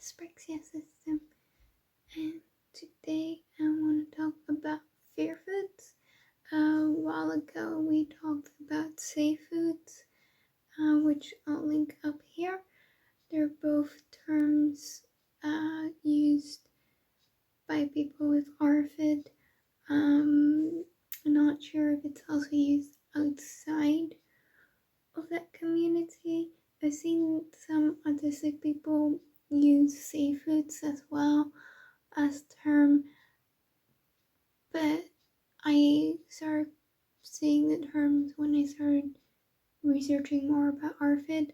dyspraxia system, and today I want to talk about fear foods. A while ago we talked about safe foods, which I'll link up here. They're both terms used by people with ARFID. I'm not sure if it's also used outside of that community. I've seen some autistic people use safe foods as well as term, but I started seeing the terms when I started researching more about ARFID.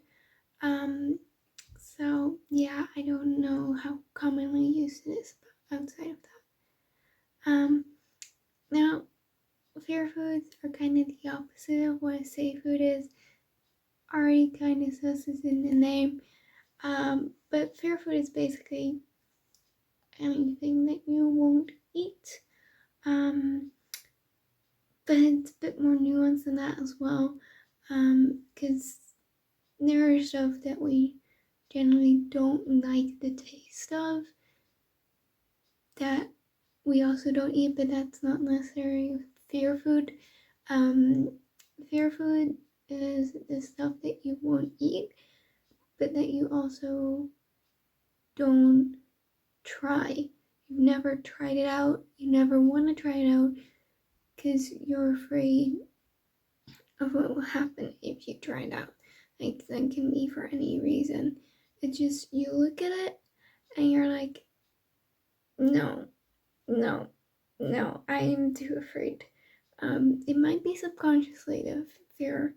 So yeah, I don't know how commonly used it is outside of that. Now fear foods are kind of the opposite of what a safe food is. Already kind of says it in the name. But fear food is basically anything that you won't eat. But it's a bit more nuanced than that as well. Because there are stuff that we generally don't like the taste of that we also don't eat, but that's not necessarily fear food. Fear food is the stuff that you won't eat, but that you also don't try. You've never tried it out. You never want to try it out because you're afraid of what will happen if you try it out. Like, that can be for any reason. It's just, you look at it and you're like, no, no, no, I am too afraid. It might be subconsciously, the fear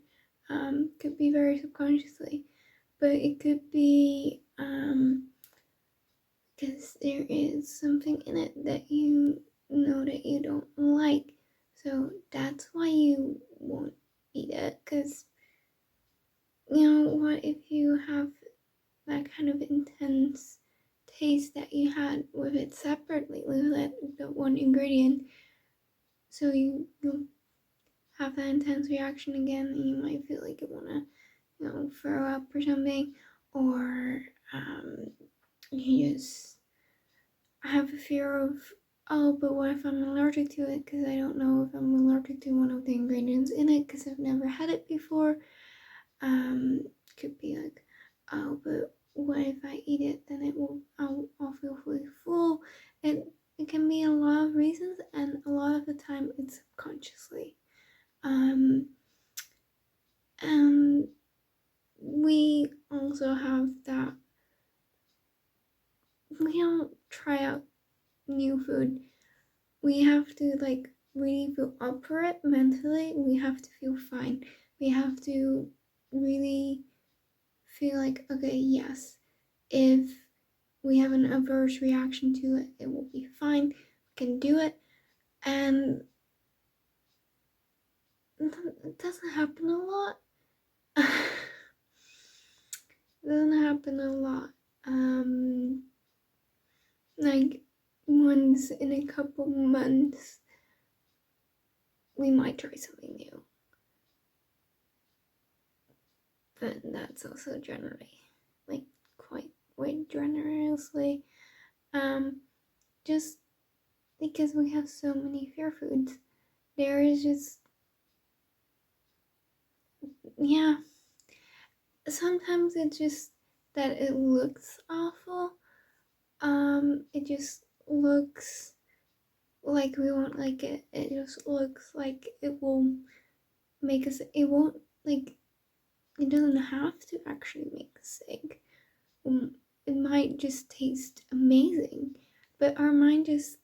could be very subconsciously, but it could be because there is something in it that you know that you don't like. So that's why you won't eat it. Because, what if you have that kind of intense taste that you had with it separately, with the one ingredient? So you'll have that intense reaction again, and you might feel like you want to, throw up or something, or you just have a fear of, oh, but what if I'm allergic to it? Because I don't know if I'm allergic to one of the ingredients in it because I've never had it before. Could be like, oh, but what if I eat it? Then I'll feel really full. It can be a lot of reasons, and a lot of the time it's subconsciously. And we also have that we don't try out new food. We have to really feel up for it mentally. We have to feel fine. We have to really feel like, okay, yes, if we have an adverse reaction to it, it will be fine. We can do it. And it doesn't happen a lot. It doesn't happen a lot. Like once in a couple months, we might try something new. But that's also generally, quite generously, just because we have so many fear foods. There is just, yeah, sometimes it's just that it looks awful. It just looks like we won't like it. It just looks like it will make us, it won't, it doesn't have to actually make us sick. It might just taste amazing, but our mind just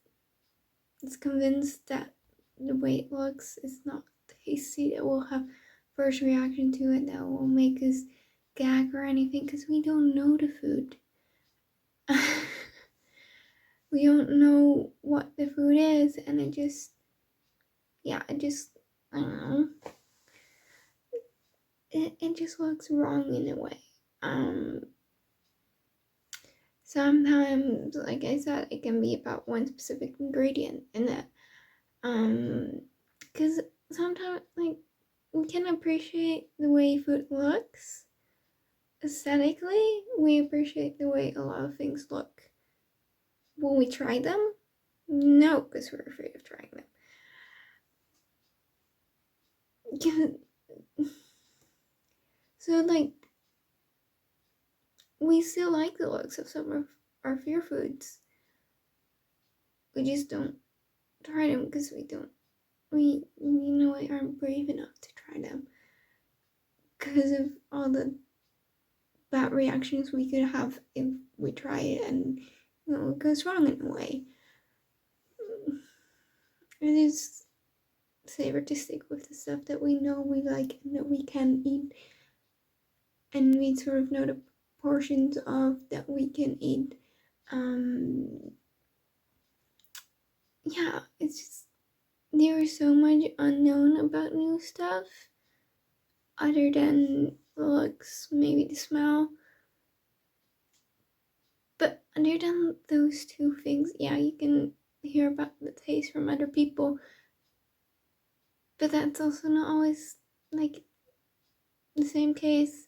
is convinced that the way it looks is not tasty, that we'll have first reaction to it, that will make us gag or anything, because we don't know the food. We don't know what the food is, and it just, I don't know. It just looks wrong in a way. Sometimes, like I said, it can be about one specific ingredient in it. Because sometimes, we can appreciate the way food looks, aesthetically, we appreciate the way a lot of things look. Will we try them? No, because we're afraid of trying them. So, like, we still like the looks of some of our fear foods. We just don't try them because we aren't brave enough to try them because of all the bad reactions we could have if we try it and it goes wrong in a way. It is safer to stick with the stuff that we know we like and that we can eat, and we sort of know the portions of that we can eat. Yeah, it's just there is so much unknown about new stuff other than the looks, maybe the smell. But other than those two things, yeah, you can hear about the taste from other people, but that's also not always like the same case.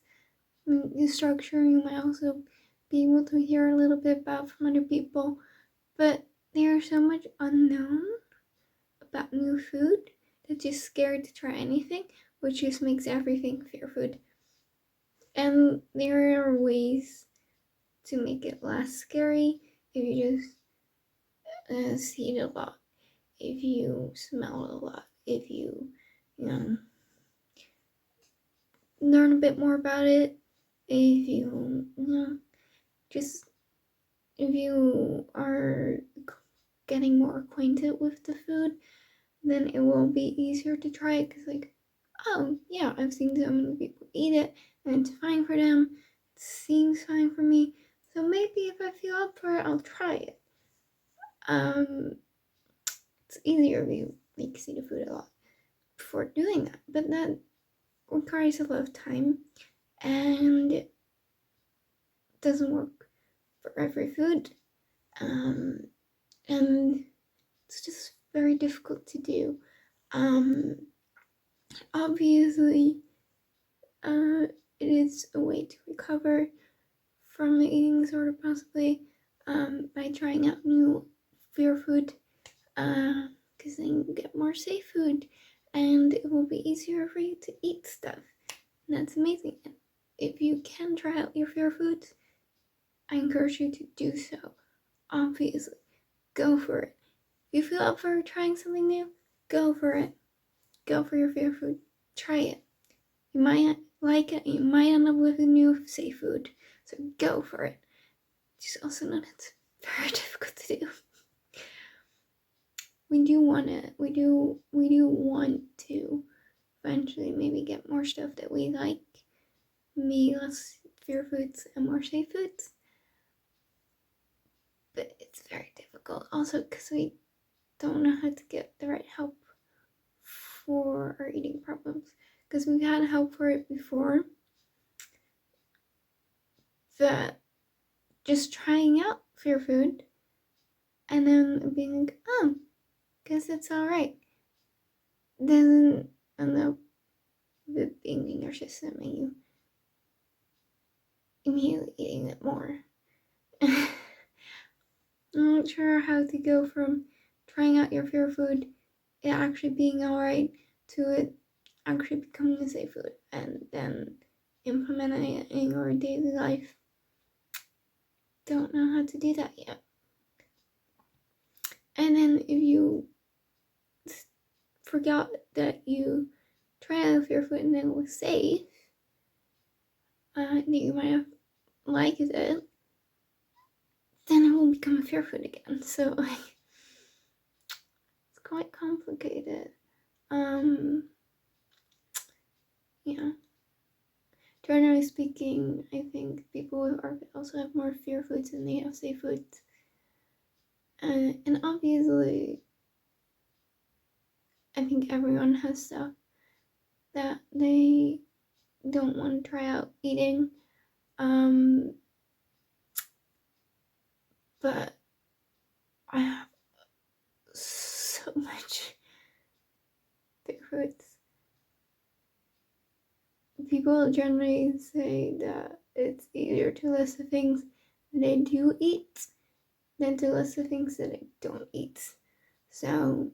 I mean, the structure you might also be able to hear a little bit about from other people, but there's so much unknown about new food that you're scared to try anything, which just makes everything fear food. And there are ways to make it less scary if you just see it a lot, if you smell it a lot, if you learn a bit more about it, if just if you are getting more acquainted with the food, then it will be easier to try it because, like, oh yeah, I've seen so many people eat it and it's fine for them. It seems fine for me. So maybe if I feel up for it, I'll try it. It's easier if you see the food a lot before doing that, but that requires a lot of time and it doesn't work for every food. And it's just very difficult to do. Obviously, it is a way to recover from the eating disorder, possibly by trying out new fear food, because then you get more safe food and it will be easier for you to eat stuff. And that's amazing. And if you can try out your fear foods, I encourage you to do so. Obviously, go for it. If you feel up for trying something new, go for it. Go for your fear food. Try it. You might like it, you might end up with a new safe food. So go for it. Just also know it's very difficult to do. We do want to eventually maybe get more stuff that we like. Maybe less fear foods and more safe foods. But it's very difficult. Also because we don't know how to get the right help for our eating problems. Because we've had help for it before. That just trying out fear food and then being like, oh, guess it's alright, doesn't end up with being in your system and you immediately eating it more. I'm not sure how to go from trying out your fear food, it actually being alright, to it actually becoming a safe food and then implementing it in your daily life. Don't know how to do that yet. And then if you forgot that you tried out fear food and then it was safe, that you might have liked it, then it will become a fear food again. So it's quite complicated. Yeah. Generally speaking, I think people with ARC also have more fear foods than they have safe foods. And obviously, I think everyone has stuff that they don't want to try out eating. But I have so much fear foods. People generally say that to list the things that I do eat than to list the things that I don't eat. So,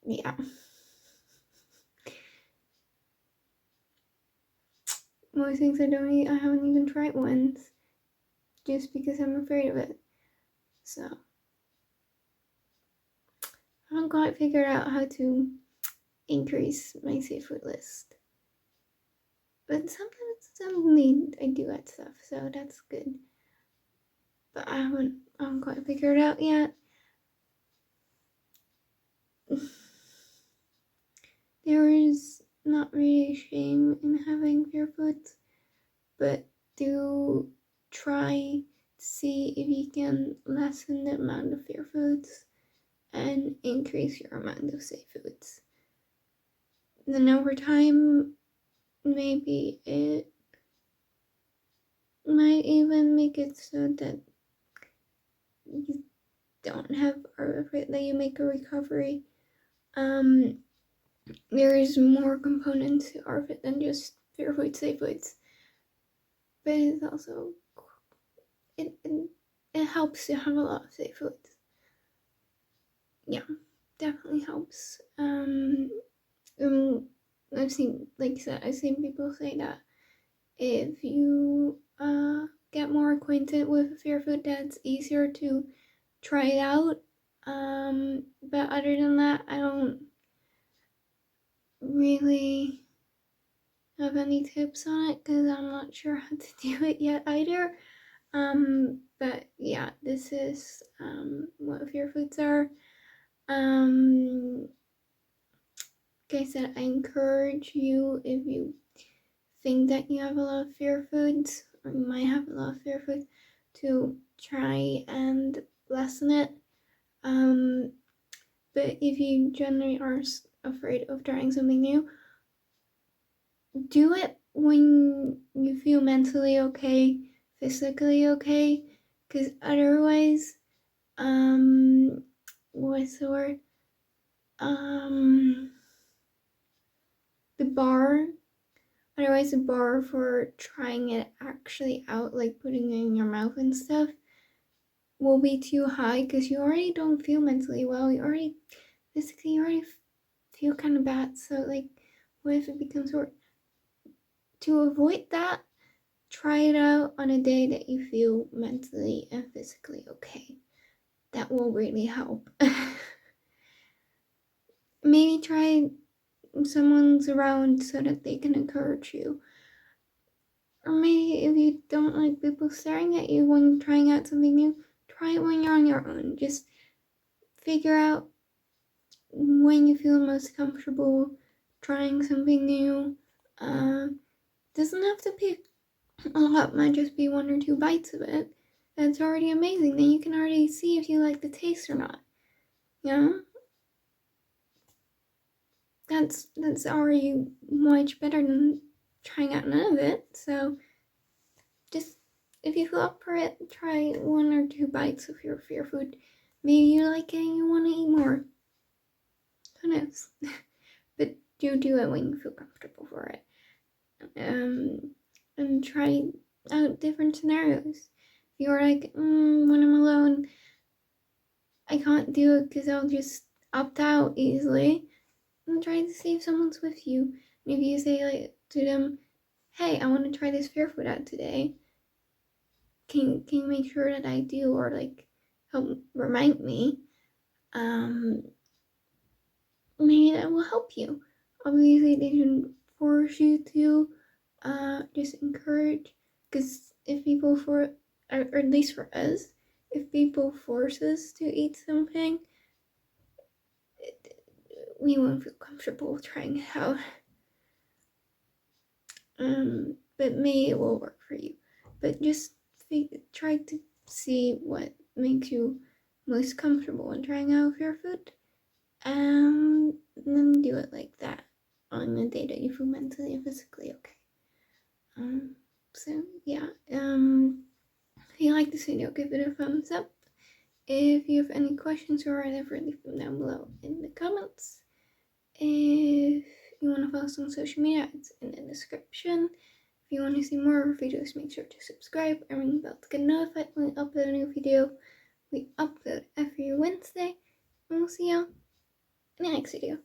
yeah. Most things I don't eat, I haven't even tried once, just because I'm afraid of it. So, I haven't quite figured out how to increase my safe food list. But sometimes I do add stuff, so that's good. But I haven't quite figured it out yet. There is not really shame in having fear foods, but do try to see if you can lessen the amount of fear foods and increase your amount of safe foods. Then over time, maybe it might even make it so that you don't have that you make a recovery. There is more components to RFID than just fear foods, safe foods, but it's also it helps to have a lot of safe foods. Yeah, definitely helps. I've seen, like I said, I've seen people say that if you get more acquainted with fear food, that's easier to try it out. But other than that, I don't really have any tips on it because I'm not sure how to do it yet either. But yeah, this is what fear foods are. Like I said, I encourage you, if you think that you have a lot of fear foods, or you might have a lot of fear foods, to try and lessen it. But if you generally are afraid of trying something new, do it when you feel mentally okay, physically okay, because otherwise, what's the word? The bar, otherwise the bar for trying it actually out, like putting it in your mouth and stuff, will be too high because you already don't feel mentally well. You already feel kind of bad. So like, what if it becomes worse? To avoid that, try it out on a day that you feel mentally and physically okay. That will really help. Maybe try someone's around so that they can encourage you. Or maybe if you don't like people staring at you when trying out something new, try it when you're on your own. Just figure out when you feel most comfortable trying something new. Doesn't have to be a lot, might just be 1 or 2 bites of it. That's already amazing. Then you can already see if you like the taste or not. You know? That's already much better than trying out none of it. So just, if you feel up for it, try 1 or 2 bites of your fear food. Maybe you like it and you want to eat more. Who knows? But do it when you feel comfortable for it. And try out different scenarios. If you're like, when I'm alone, I can't do it because I'll just opt out easily, and try to see if someone's with you. And if you say like to them, hey, I want to try this fear food out today, can you make sure that I do, or like help remind me? Maybe that will help you. Obviously they shouldn't force you to, just encourage, because if people or at least for us, if people force us to eat something, we won't feel comfortable trying it out. But maybe it will work for you. But just try to see what makes you most comfortable in trying out your food, and then do it like that on a day that you feel mentally and physically okay. So yeah. If you like this video, give it a thumbs up. If you have any questions or whatever, leave them down below in the comments. If you want to follow us on social media, it's in the description. If you want to see more of our videos, make sure to subscribe and ring the bell to get notified when we upload a new video. We upload every Wednesday, and we'll see you in the next video.